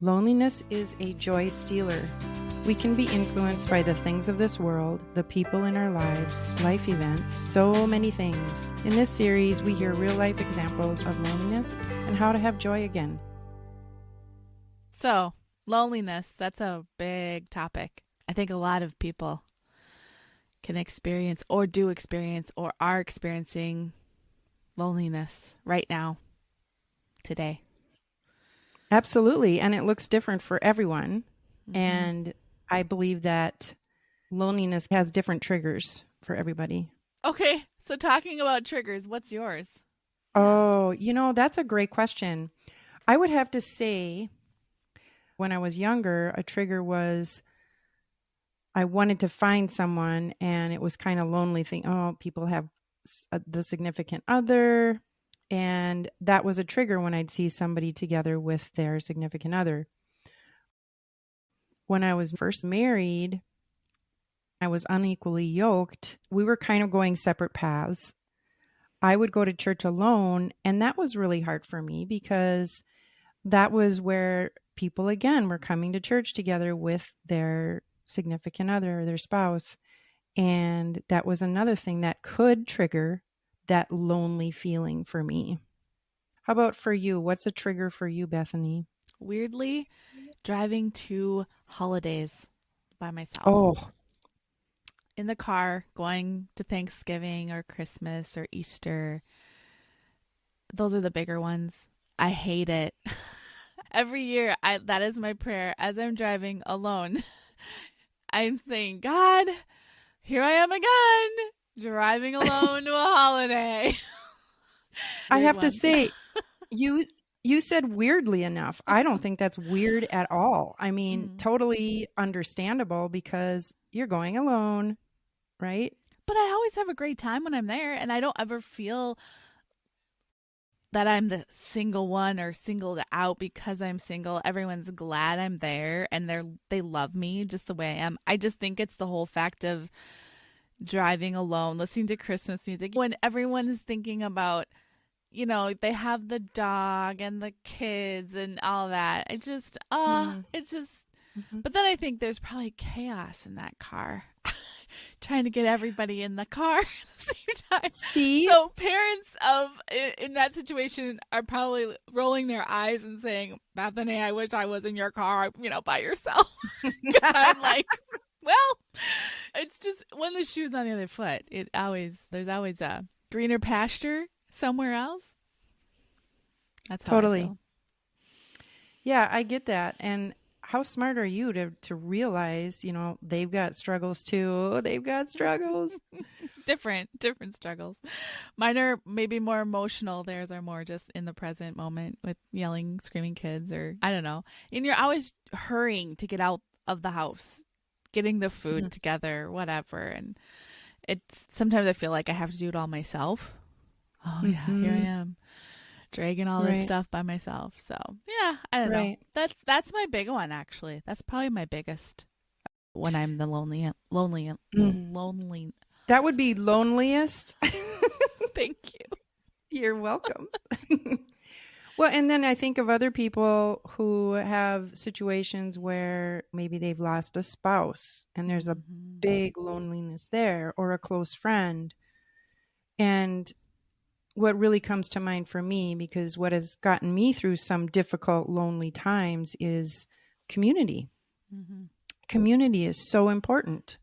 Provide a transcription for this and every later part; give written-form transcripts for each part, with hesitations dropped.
Loneliness is a joy stealer. We can be influenced by the things of this world, the people in our lives, life events, so many things. In this series, we hear real-life examples of loneliness and how to have joy again. So, loneliness, that's a big topic. I think a lot of people can experience or do experience or are experiencing loneliness right now, today. Absolutely, and it looks different for everyone. Mm-hmm. And I believe that loneliness has different triggers for everybody. Okay, so talking about triggers, what's yours? Oh, that's a great question. I would have to say, when I was younger, a trigger was I wanted to find someone, and it was kind of lonely thing. Oh, people have the significant other. And that was a trigger when I'd see somebody together with their significant other. When I was first married, I was unequally yoked. We were kind of going separate paths. I would go to church alone, and that was really hard for me because that was where people, again, were coming to church together with their significant other or their spouse. And that was another thing that could trigger that lonely feeling for me. How about for you? What's a trigger for you, Bethany? Weirdly, driving to holidays by myself. Oh, in the car, going to Thanksgiving or Christmas or Easter. Those are the bigger ones. I hate it. Every year, that is my prayer as I'm driving alone. I'm saying, God, here I am again, driving alone to a holiday. I have to say, you said weirdly enough. I don't think that's weird at all. I mean, totally understandable because you're going alone, right? But I always have a great time when I'm there, and I don't ever feel that I'm the single one or singled out because I'm single. Everyone's glad I'm there, and they love me just the way I am. I just think it's the whole fact of driving alone, listening to Christmas music, when everyone is thinking about, they have the dog and the kids and all that. It's just, but then I think there's probably chaos in that car. Trying to get everybody in the car at the same time. See? So parents in that situation are probably rolling their eyes and saying, Bethany, I wish I was in your car, by yourself. I'm like, well, it's just when the shoe's on the other foot, there's always a greener pasture somewhere else. That's how Totally. I feel. Yeah, I get that. And how smart are you to realize, they've got struggles too. They've got struggles. different struggles. Mine are maybe more emotional. Theirs are more just in the present moment with yelling, screaming kids, or I don't know. And you're always hurrying to get out of the house, getting the food together, whatever. And sometimes I feel like I have to do it all myself. Oh yeah, here I am, dragging all this stuff by myself. So yeah, I don't know. That's my big one, actually. That's probably my biggest when I'm the lonely. That would be loneliest. Thank you. You're welcome. Well, and then I think of other people who have situations where maybe they've lost a spouse and there's a big loneliness there, or a close friend. And what really comes to mind for me, because what has gotten me through some difficult, lonely times, is community. Mm-hmm. Community is so important.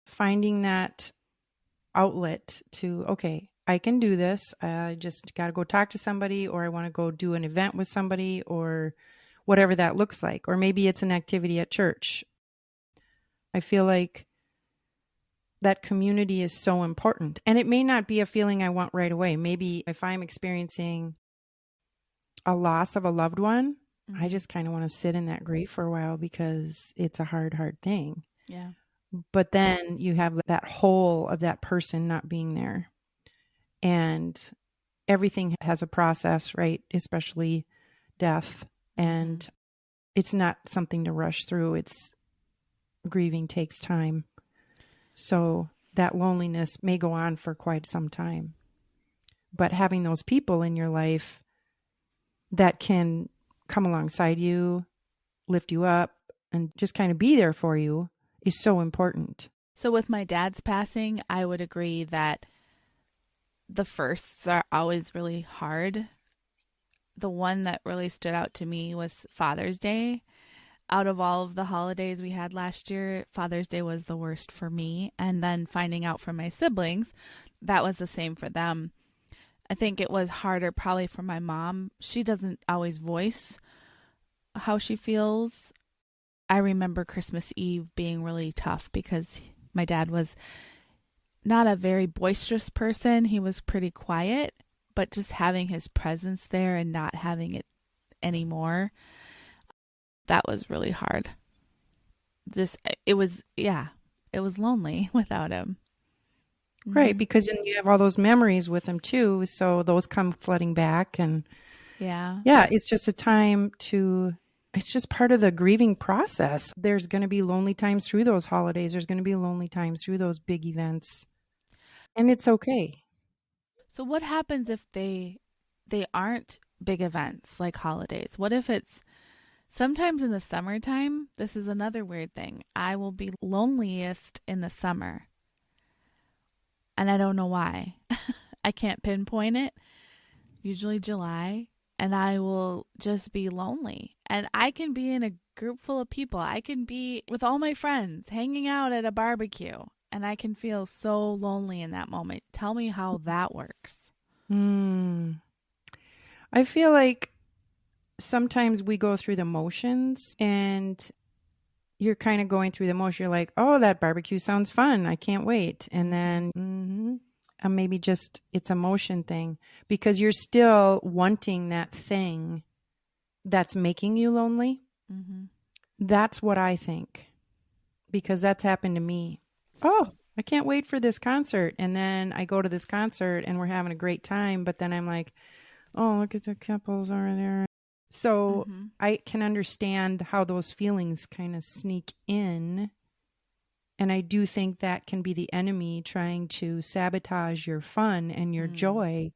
Finding that outlet to, okay, I can do this. I just got to go talk to somebody, or I want to go do an event with somebody, or whatever that looks like. Or maybe it's an activity at church. I feel like that community is so important. And it may not be a feeling I want right away. Maybe if I'm experiencing a loss of a loved one, I just kind of want to sit in that grief for a while because it's a hard thing. Yeah. But then you have that whole of that person not being there. And everything has a process, right? Especially death. And it's not something to rush through. Grieving takes time. So that loneliness may go on for quite some time. But having those people in your life that can come alongside you, lift you up, and just kind of be there for you is so important. So with my dad's passing, I would agree that the firsts are always really hard. The one that really stood out to me was Father's Day. Out of all of the holidays we had last year, Father's Day was the worst for me. And then finding out from my siblings, that was the same for them. I think it was harder probably for my mom. She doesn't always voice how she feels. I remember Christmas Eve being really tough because my dad was not a very boisterous person. He was pretty quiet, but just having his presence there and not having it anymore, that was really hard. It was lonely without him. Right, because then you have all those memories with him too, so those come flooding back. And Yeah. it's just a time to, it's just part of the grieving process. There's going to be lonely times through those holidays. There's going to be lonely times through those big events. And it's okay. So what happens if they aren't big events like holidays? What if it's sometimes in the summertime? This is another weird thing. I will be loneliest in the summer. And I don't know why. I can't pinpoint it. Usually July. And I will just be lonely. And I can be in a group full of people. I can be with all my friends hanging out at a barbecue. And I can feel so lonely in that moment. Tell me how that works. I feel like sometimes we go through the motions, and you're kind of going through the motion. You're like, oh, that barbecue sounds fun. I can't wait. And then maybe just it's a motion thing because you're still wanting that thing that's making you lonely. Mm-hmm. That's what I think, because that's happened to me. Oh, I can't wait for this concert. And then I go to this concert and we're having a great time. But then I'm like, oh, look at the couples over there. So I can understand how those feelings kind of sneak in. And I do think that can be the enemy trying to sabotage your fun and your joy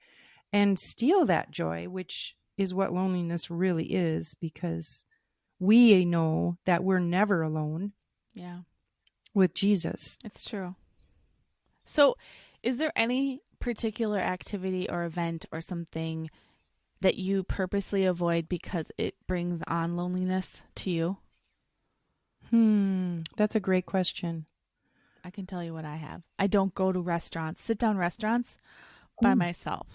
and steal that joy, which is what loneliness really is, because we know that we're never alone. Yeah. With Jesus. It's true. So is there any particular activity or event or something that you purposely avoid because it brings on loneliness to you? That's a great question. I can tell you what I have. I don't go to restaurants, sit-down restaurants by myself.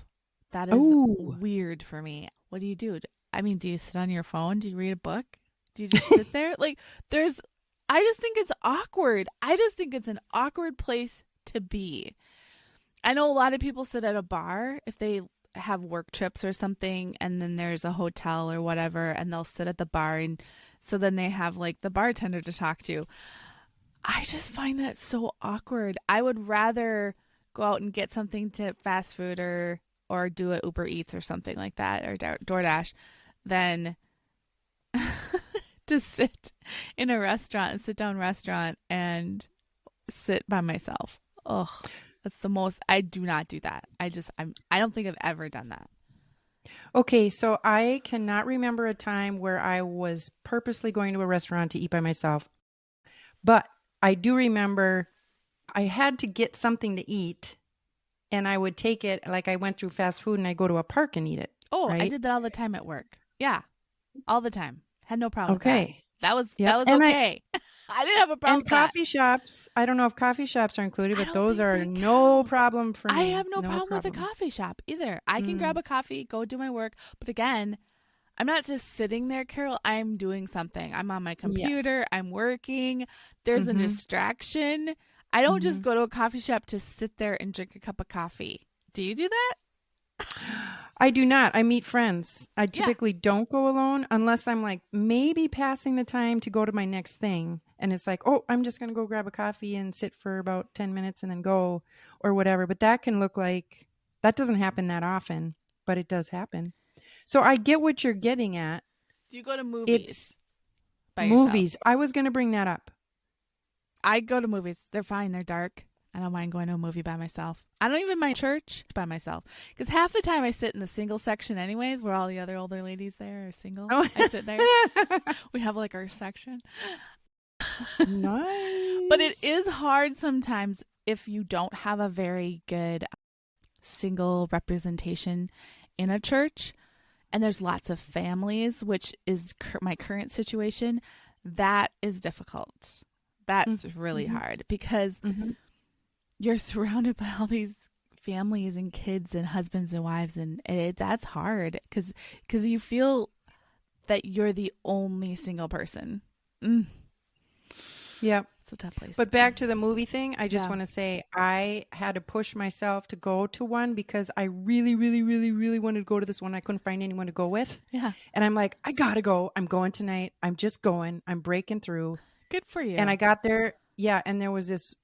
That is weird for me. What do you do? I mean, do you sit on your phone? Do you read a book? Do you just sit there? Like, I just think it's awkward. I just think it's an awkward place to be. I know a lot of people sit at a bar if they have work trips or something, and then there's a hotel or whatever, and they'll sit at the bar, and so then they have like the bartender to talk to. I just find that so awkward. I would rather go out and get something to fast food or do a Uber Eats or something like that, or DoorDash, than to sit in a restaurant, a sit-down restaurant, and sit by myself. Oh, that's the most. I do not do that. I don't think I've ever done that. Okay, so I cannot remember a time where I was purposely going to a restaurant to eat by myself, but I do remember I had to get something to eat, and I would take it, like I went through fast food and I go to a park and eat it. Oh, right? I did that all the time at work. Yeah, all the time. Had no problem Okay. with that. That was And okay. I didn't have a problem with coffee shops, I don't know if coffee shops are included, but those are no problem for me. I have no problem with a coffee shop either. I can grab a coffee, go do my work. But again, I'm not just sitting there, Carol. I'm doing something. I'm on my computer. Yes. I'm working. There's a distraction. I don't just go to a coffee shop to sit there and drink a cup of coffee. Do you do that? I do not. I meet friends. I typically don't go alone unless I'm like maybe passing the time to go to my next thing. And it's like, oh, I'm just going to go grab a coffee and sit for about 10 minutes and then go or whatever. But that can look like, that doesn't happen that often, but it does happen. So I get what you're getting at. Do you go to movies? It's by movies. Yourself? I was going to bring that up. I go to movies. They're fine. They're dark. I don't mind going to a movie by myself. I don't even mind church by myself. Because half the time I sit in the single section anyways, where all the other older ladies there are single. Oh. I sit there. We have like our section. Nice. But it is hard sometimes if you don't have a very good single representation in a church. And there's lots of families, which is my current situation. That is difficult. That's really hard because you're surrounded by all these families and kids and husbands and wives, and that's hard because you feel that you're the only single person. Yeah. It's a tough place. But back to the movie thing, I just want to say I had to push myself to go to one because I really, really, really, really wanted to go to this one. I couldn't find anyone to go with. Yeah. And I'm like, I got to go. I'm going tonight. I'm just going. I'm breaking through. Good for you. And I got there. Yeah. And there was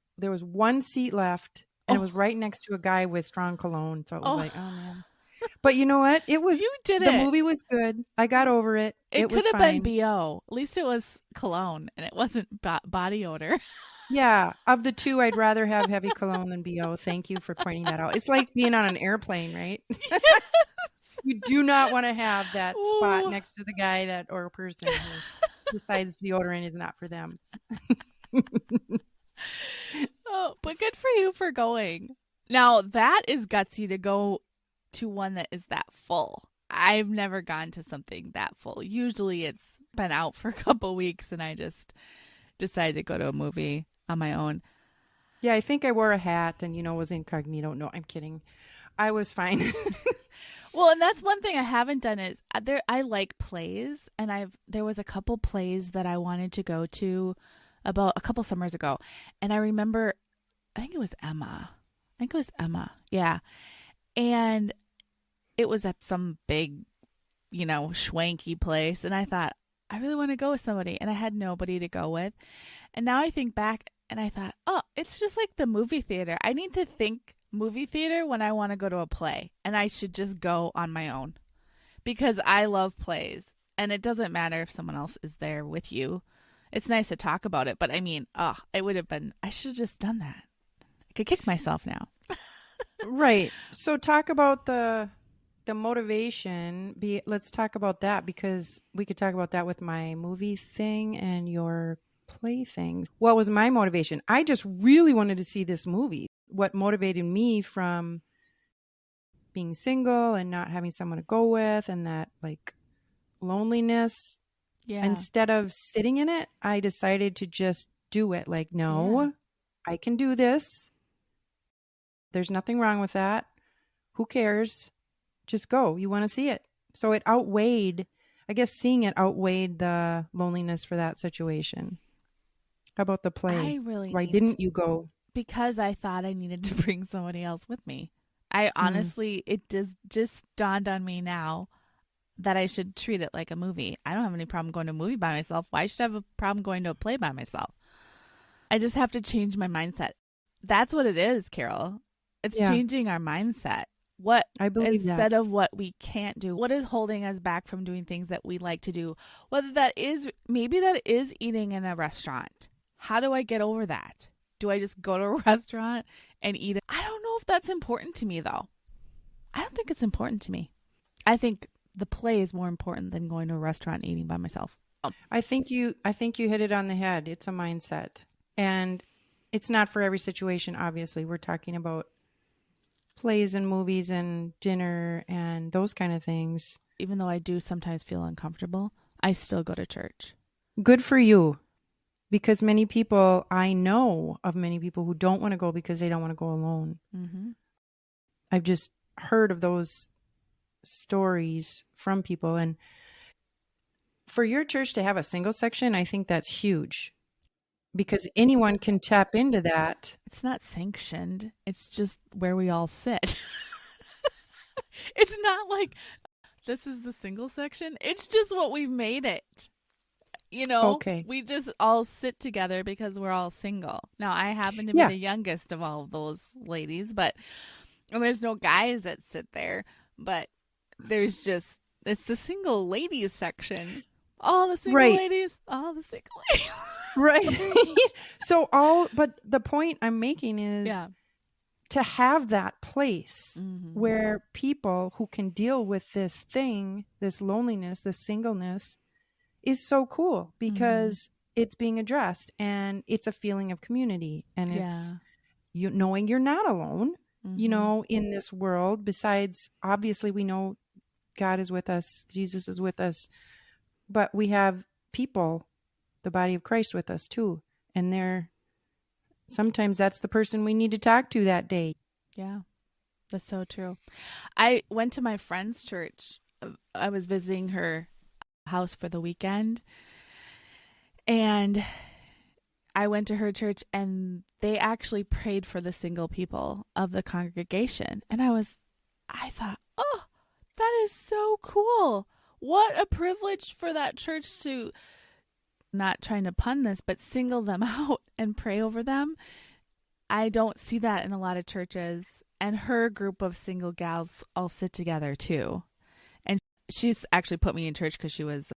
one seat left and it was right next to a guy with strong cologne. So it was like, oh man. But you know what? It was, the movie was good. I got over it. It was could have fine. been BO. At least it was cologne and it wasn't body odor. Yeah. Of the two, I'd rather have heavy cologne than BO. Thank you for pointing that out. It's like being on an airplane, right? Yes. You do not want to have that spot next to the guy or person who decides deodorant is not for them. Oh, but good for you for going. Now, that is gutsy to go to one that is that full. I've never gone to something that full. Usually it's been out for a couple weeks and I just decided to go to a movie on my own. Yeah, I think I wore a hat and, was incognito. No, I'm kidding. I was fine. Well, and that's one thing I haven't done is I like plays, and there was a couple plays that I wanted to go to about a couple summers ago. And I remember, I think it was Emma. Yeah. And it was at some big, schwanky place. And I thought, I really want to go with somebody. And I had nobody to go with. And now I think back and I thought, oh, it's just like the movie theater. I need to think movie theater when I want to go to a play. And I should just go on my own because I love plays. And it doesn't matter if someone else is there with you. It's nice to talk about it. But I mean, I should have just done that. I could kick myself now. Right. So talk about the motivation. Let's talk about that because we could talk about that with my movie thing and your play things. What was my motivation? I just really wanted to see this movie. What motivated me from being single and not having someone to go with and that like loneliness. Yeah. Instead of sitting in it, I decided to just do it. Like, no, I can do this. There's nothing wrong with that. Who cares? Just go. You want to see it. So it outweighed, I guess seeing it outweighed the loneliness for that situation. How about the play? Why didn't you go? Because I thought I needed to bring somebody else with me. I honestly, it just dawned on me now that I should treat it like a movie. I don't have any problem going to a movie by myself. Why should I have a problem going to a play by myself? I just have to change my mindset. That's what it is, Carol. It's changing our mindset. I believe instead of what we can't do, what is holding us back from doing things that we like to do? Maybe that is eating in a restaurant. How do I get over that? Do I just go to a restaurant and eat it? I don't know if that's important to me, though. I don't think it's important to me. I think the play is more important than going to a restaurant and eating by myself. I think you hit it on the head. It's a mindset. And it's not for every situation, obviously. We're talking about plays and movies and dinner and those kind of things. Even though I do sometimes feel uncomfortable, I still go to church. Good for you. Because I know of many people who don't want to go because they don't want to go alone. Mm-hmm. I've just heard of those stories from people. And for your church to have a single section, I think that's huge. Because anyone can tap into that. It's not sanctioned. It's just where we all sit. It's not like this is the single section. It's just what we've made it. Okay. We just all sit together because we're all single. Now, I happen to be the youngest of all of those ladies, and there's no guys that sit there, but it's the single ladies section. All the single ladies, all the single ladies. Right. But the point I'm making is Yeah. to have that place Mm-hmm. where people who can deal with this thing, this loneliness, this singleness, is so cool Mm-hmm. because it's being addressed and it's a feeling of community and it's Yeah. you knowing you're not alone, Mm-hmm. in this world. Besides, obviously, we know God is with us, Jesus is with us, but we have people, the body of Christ, with us too. And sometimes that's the person we need to talk to that day. Yeah. That's so true. I went to my friend's church. I was visiting her house for the weekend, and I went to her church, and they actually prayed for the single people of the congregation. And I thought, oh, that is so cool. What a privilege for that church to, not trying to pun this, but single them out and pray over them. I don't see that in a lot of churches. And her group of single gals all sit together too. And she's actually put me in church because she was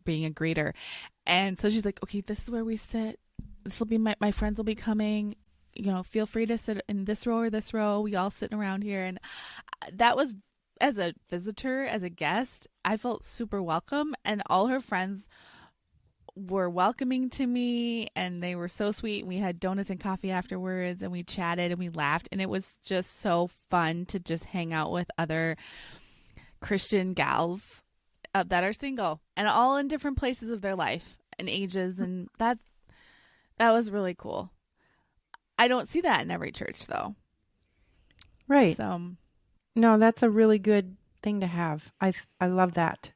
being a greeter. And so she's like, okay, this is where we sit. This will be my friends will be coming. Feel free to sit in this row or this row. We all sitting around here. And that was, as a visitor, as a guest, I felt super welcome. And all her friends were welcoming to me, and they were so sweet. We had donuts and coffee afterwards, and we chatted and we laughed. And it was just so fun to just hang out with other Christian gals that are single and all in different places of their life and ages, and that was really cool. I don't see that in every church though. Right. So No, that's a really good thing to have. I love that.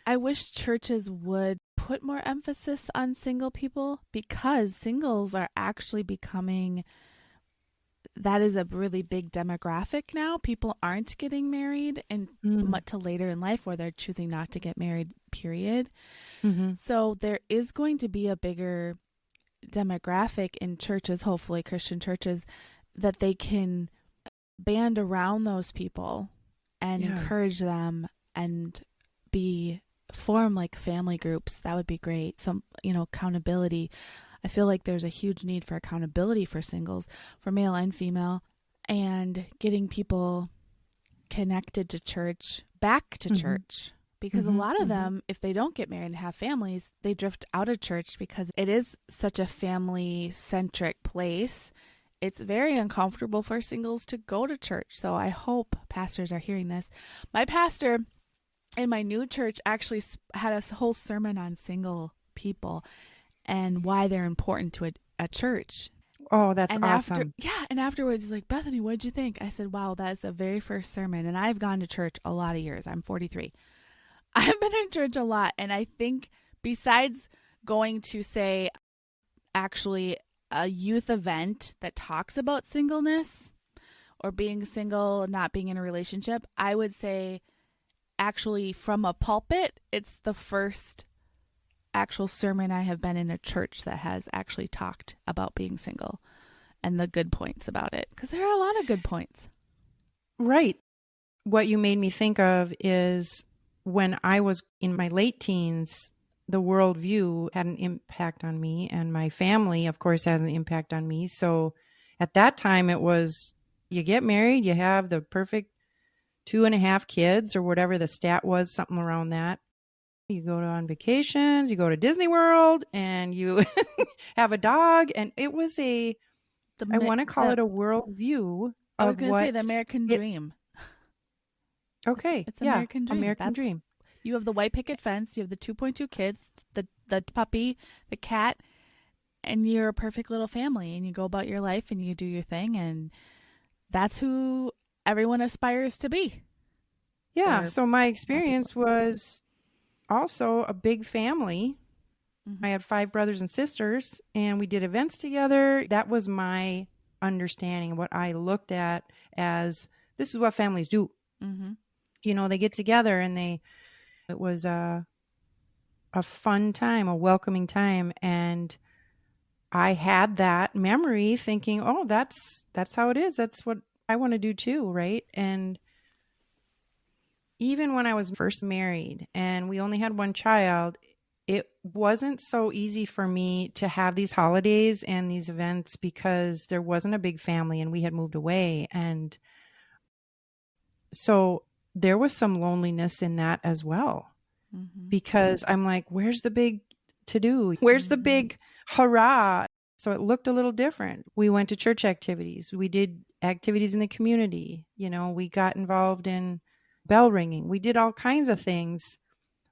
I wish churches would put more emphasis on single people, because singles are actually becoming, that is a really big demographic now. People aren't getting married and Mm. much till later in life, or they're choosing not to get married, period. Mm-hmm. So there is going to be a bigger demographic in churches, hopefully Christian churches, that they can band around those people and Yeah. encourage them and form like family groups. That would be great. Some, accountability. I feel like there's a huge need for accountability for singles, for male and female, and getting people connected to church, back to Mm-hmm. church. Because a Mm-hmm. lot of Mm-hmm. them, if they don't get married and have families, they drift out of church because it is such a family centric place. It's very uncomfortable for singles to go to church. So I hope pastors are hearing this. My pastor in my new church actually had a whole sermon on single people and why they're important to a church. Oh, that's And awesome. and afterwards, he's like, Bethany, what'd you think? I said, wow, that's the very first sermon. And I've gone to church a lot of years. I'm 43. I've been in church a lot. And I think besides going to, say, actually a youth event that talks about singleness or being single, not being in a relationship, I would say actually from a pulpit, it's the first actual sermon I have been in a church that has actually talked about being single and the good points about it, because there are a lot of good points. Right. What you made me think of is when I was in my late teens, the worldview had an impact on me, and my family, of course, has an impact on me. So at that time, it was you get married, you have the perfect 2.5 kids or whatever the stat was, something around that. You go on vacations, you go to Disney World, and you have a dog. And it was I want to call it a worldview I was of going to say the what American it, dream. okay. It's Yeah. American dream. American dream. You have the white picket fence, you have the 2.2 kids, the puppy, the cat, and you're a perfect little family, and you go about your life and you do your thing, and that's who everyone aspires to be. Yeah. Or So my more experience people. was also a big family. Mm-hmm. I had 5 brothers and sisters, and we did events together. That was my understanding, what I looked at as this is what families do. Mm-hmm. They get together, and it was a fun time, a welcoming time. And I had that memory thinking, oh, that's how it is. That's what I want to do too. Right. And even when I was first married and we only had one child, it wasn't so easy for me to have these holidays and these events because there wasn't a big family and we had moved away. And so there was some loneliness in that as well, Mm-hmm. because I'm like, where's the big to do? Where's the big hurrah? So it looked a little different. We went to church activities. We did activities in the community. You know, we got involved in bell ringing. We did all kinds of things,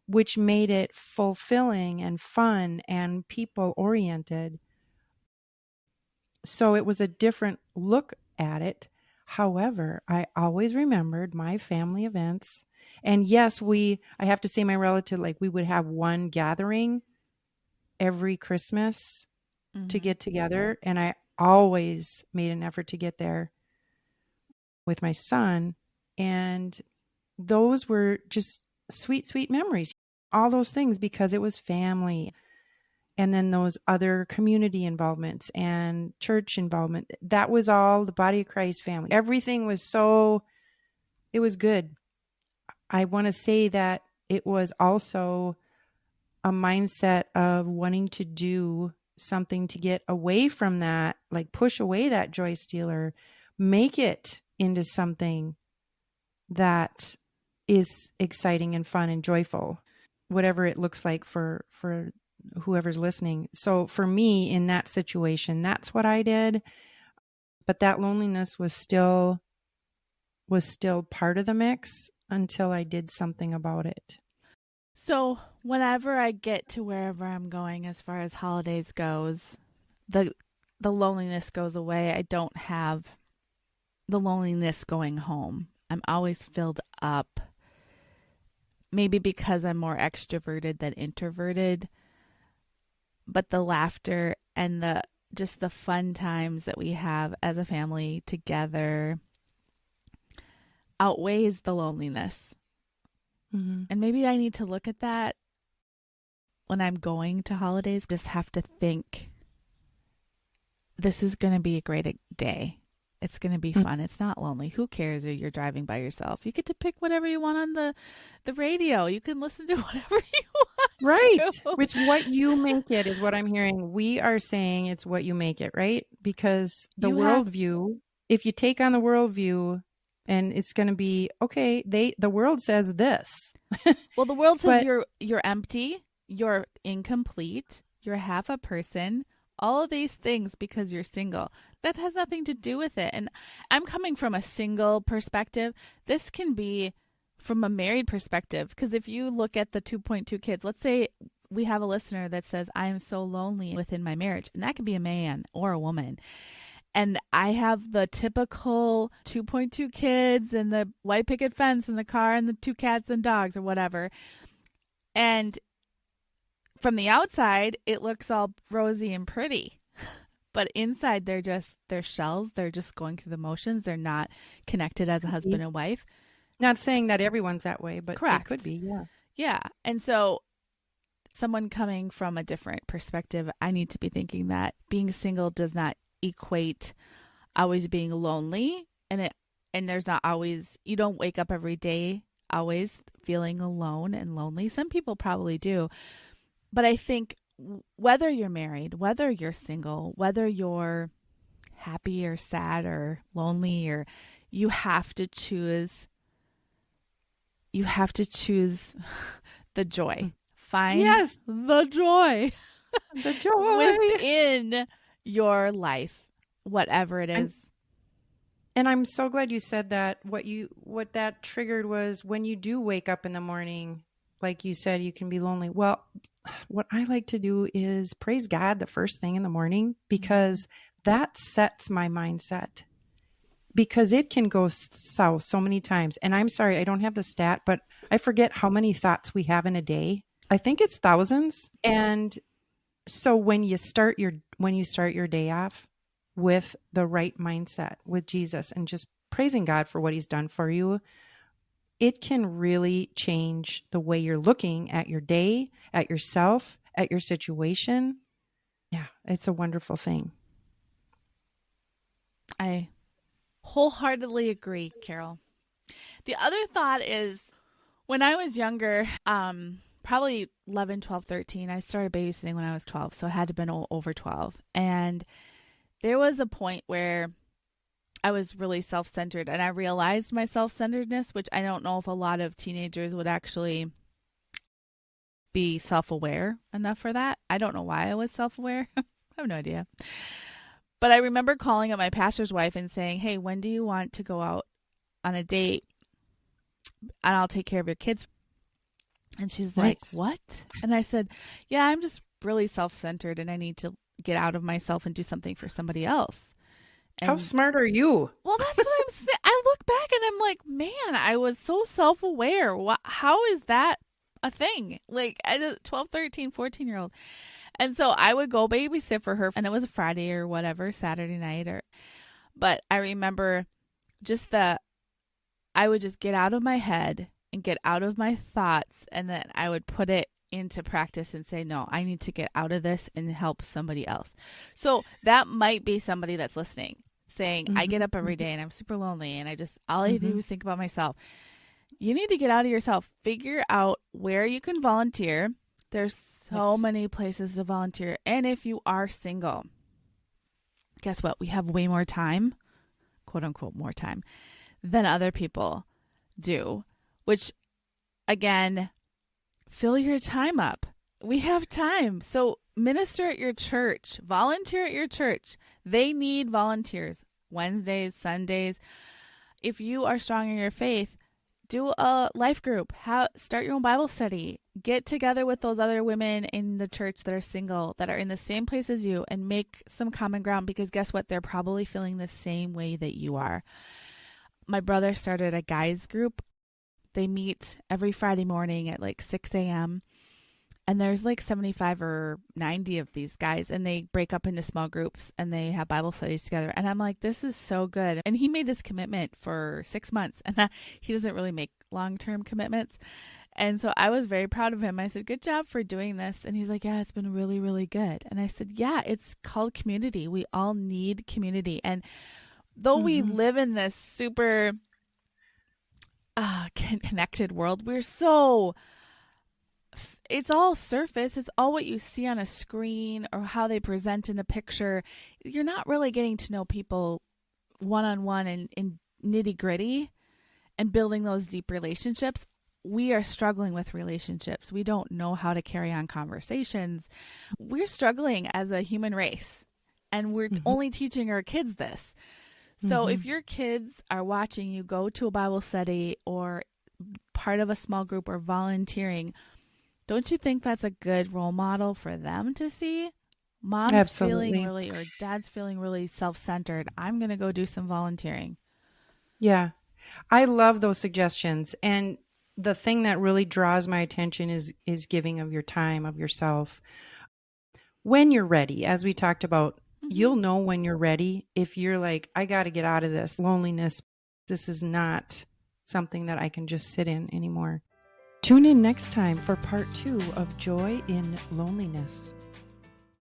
which made it fulfilling and fun and people oriented. So it was a different look at it. However, I always remembered my family events. And yes, I have to say, my relative, like, we would have one gathering every Christmas to Mm-hmm. get together. And I always made an effort to get there with my son. And those were just sweet, sweet memories. All those things because it was family. And then those other community involvements and church involvement. That was all the body of Christ family. Everything was it was good. I want to say that it was also a mindset of wanting to do something to get away from that, like push away that joy stealer, make it into something that is exciting and fun and joyful, whatever it looks like for whoever's listening. So for me in that situation, that's what I did. But that loneliness was still part of the mix until I did something about it. So whenever I get to wherever I'm going as far as holidays goes, the the loneliness goes away. I don't have the loneliness going home. I'm always filled up. Maybe because I'm more extroverted than introverted, but the laughter and the just the fun times that we have as a family together outweighs the loneliness. Mm-hmm. And maybe I need to look at that when I'm going to holidays. Just have to think, this is going to be a great day. It's going to be fun. It's not lonely. Who cares if you're driving by yourself? You get to pick whatever you want on the radio. You can listen to whatever you Right. want to. It's what you make it is what I'm hearing. We are saying it's what you make it, right? Because the You have, worldview, if you take on the worldview and it's going to be, okay, the world says this. well, the world says But you're empty, you're incomplete, you're half a person, all of these things because you're single. That has nothing to do with it. And I'm coming from a single perspective. This can be from a married perspective, because if you look at the 2.2 kids, let's say we have a listener that says, I am so lonely within my marriage, and that could be a man or a woman. And I have the typical 2.2 kids and the white picket fence and the car and the two cats and dogs or whatever. And from the outside, it looks all rosy and pretty. But inside, they're shells. They're just going through the motions. They're not connected as a husband and wife. not saying that everyone's that way, but they Correct. could be, yeah. Yeah. And so someone coming from a different perspective, I need to be thinking that being single does not equate always being lonely, and there's not always, you don't wake up every day always feeling alone and lonely. Some people probably do. But I think whether you're married, whether you're single, whether you're happy or sad or lonely, or you have to choose the joy. Find Yes, the joy the joy. within your life, whatever it And is. and I'm so glad you said that. What that triggered was when you do wake up in the morning, like you said, you can be lonely. Well, what I like to do is praise God the first thing in the morning, because that sets my mindset. Because it can go south so many times. And I'm sorry, I don't have the stat, but I forget how many thoughts we have in a day. I think it's thousands. And so when you start your day off with the right mindset with Jesus and just praising God for what he's done for you, it can really change the way you're looking at your day, at yourself, at your situation. Yeah, it's a wonderful thing. I wholeheartedly agree, Carol. The other thought is, when I was younger, probably 11, 12, 13. I started babysitting when I was 12, so it had to have been over 12. And there was a point where I was really self-centered, and I realized my self-centeredness, which I don't know if a lot of teenagers would actually be self-aware enough for that. I don't know why I was self-aware. I have no idea. But I remember calling up my pastor's wife and saying, hey, when do you want to go out on a date? And I'll take care of your kids. And she's like, Nice. what? And I said, yeah, I'm just really self-centered and I need to get out of myself and do something for somebody else. And How smart are you? well, that's what I'm saying. I look back and I'm like, man, I was so self-aware. How is that a thing? Like, I just 12, 13, 14-year-old. And so I would go babysit for her, and it was a Friday or whatever, Saturday night. But I remember I would just get out of my head and get out of my thoughts, and then I would put it into practice and say, no, I need to get out of this and help somebody else. So that might be somebody that's listening, saying, I get up every day and I'm super lonely and all I do is think about myself. You need to get out of yourself. Figure out where you can volunteer. There's so many places to volunteer. And if you are single, guess what? We have way more time, quote unquote, more time than other people do, which again, fill your time up. We have time. So minister at your church, volunteer at your church. They need volunteers Wednesdays, Sundays. If you are strong in your faith, do a life group, start your own Bible study, get together with those other women in the church that are single, that are in the same place as you, and make some common ground, because guess what? They're probably feeling the same way that you are. My brother started a guys group. They meet every Friday morning at like 6 a.m. And there's like 75 or 90 of these guys, and they break up into small groups and they have Bible studies together. And I'm like, this is so good. And he made this commitment for 6 months, and he doesn't really make long-term commitments. And so I was very proud of him. I said, good job for doing this. And he's like, yeah, it's been really, really good. And I said, yeah, it's called community. We all need community. And though we live in this super connected world, it's all surface. It's all what you see on a screen or how they present in a picture. You're not really getting to know people one-on-one and in nitty-gritty and building those deep relationships. We are struggling with relationships. We don't know how to carry on conversations. We're struggling as a human race, and we're only teaching our kids this. So if your kids are watching you go to a Bible study or part of a small group or volunteering, don't you think that's a good role model for them to see? Mom's Absolutely. feeling really, or dad's feeling really self-centered. I'm going to go do some volunteering. Yeah. I love those suggestions. And the thing that really draws my attention is giving of your time, of yourself. When you're ready, as we talked about, you'll know when you're ready. If you're like, I got to get out of this loneliness. This is not something that I can just sit in anymore. Tune in next time for part 2 of Joy in Loneliness.